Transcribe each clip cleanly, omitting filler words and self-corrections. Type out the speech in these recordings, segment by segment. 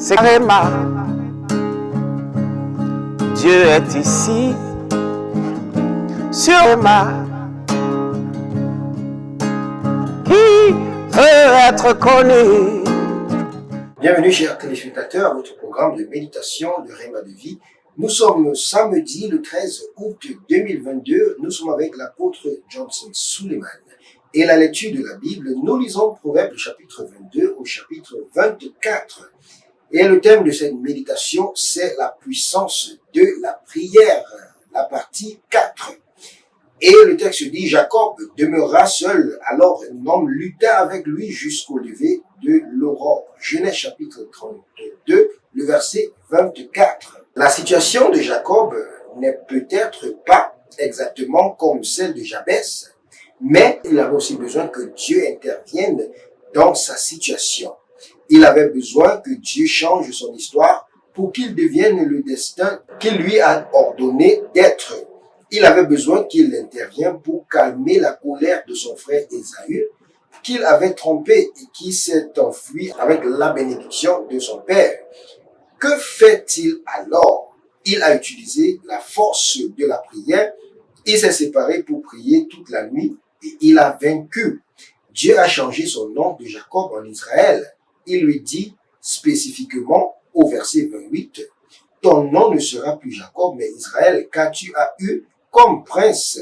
c'est Réma. Dieu est ici, sur Réma, qui veut être connu. Bienvenue, chers téléspectateurs, à votre programme de méditation de Réma de vie. Nous sommes samedi le 13 août 2022. Nous sommes avec l'apôtre Johnson Suleiman. Et la lecture de la Bible, nous lisons Proverbes chapitre 22 au chapitre 24. Et le thème de cette méditation, c'est la puissance de la prière, la partie 4. Et le texte dit, Jacob demeura seul, alors un homme lutta avec lui jusqu'au lever de l'aurore. Genèse chapitre 32, le verset 24. La situation de Jacob n'est peut-être pas exactement comme celle de Jabès, mais il avait aussi besoin que Dieu intervienne dans sa situation. Il avait besoin que Dieu change son histoire pour qu'il devienne le destin qu'il lui a ordonné d'être. Il avait besoin qu'il intervienne pour calmer la colère de son frère Ésaü, qu'il avait trompé et qui s'est enfui avec la bénédiction de son père. Que fait-il alors? Il a utilisé la force de la prière. Il s'est séparé pour prier toute la nuit et il a vaincu. Dieu a changé son nom de Jacob en Israël. Il lui dit spécifiquement au verset 28, « Ton nom ne sera plus Jacob, mais Israël, car tu as eu comme prince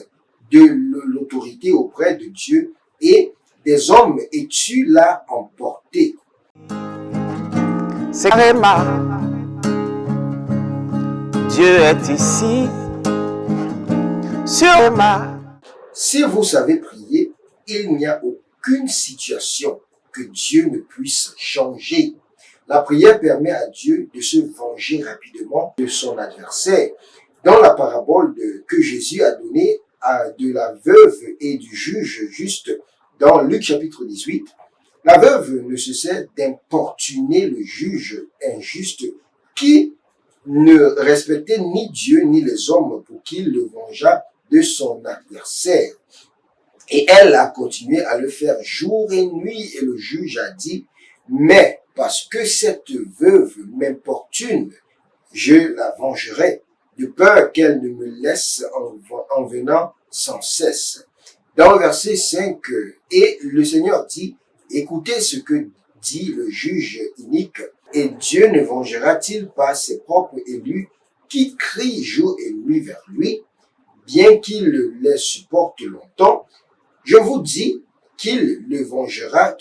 de l'autorité auprès de Dieu et des hommes, et tu l'as emporté. » C'est Réma. Dieu est ici, sur Réma. Si vous savez prier, il n'y a aucune situation que Dieu ne puisse changer. La prière permet à Dieu de se venger rapidement de son adversaire. Dans la parabole que Jésus a donnée de la veuve et du juge juste dans Luc chapitre 18, la veuve ne cessait d'importuner le juge injuste qui ne respectait ni Dieu ni les hommes pour qu'il le vengeât de son adversaire. Et elle a continué à le faire jour et nuit, et le juge a dit, « Mais parce que cette veuve m'importune, je la vengerai, de peur qu'elle ne me laisse en venant sans cesse. » Dans le verset 5, et le Seigneur dit, « Écoutez ce que dit le juge inique, et Dieu ne vengera-t-il pas ses propres élus qui crient jour et nuit vers lui, bien qu'il les supporte longtemps? Je vous dis qu'il les vengera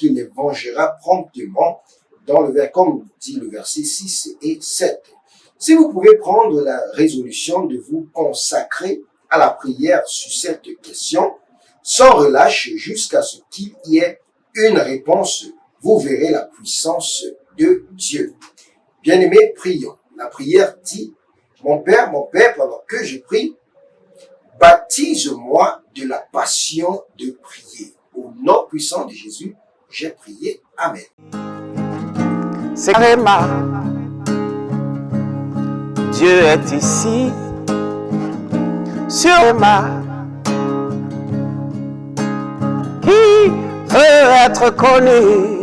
promptement, dans le vers, comme dit le verset 6 et 7. Si vous pouvez prendre la résolution de vous consacrer à la prière sur cette question, sans relâche jusqu'à ce qu'il y ait une réponse, vous verrez la puissance de Dieu. Bien-aimés, prions. La prière dit, mon Père, pendant que je prie, baptise-moi de la passion de prier. Au nom puissant de Jésus, j'ai prié. Amen. C'est Réma. Dieu est ici, sur Réma, qui veut être connu.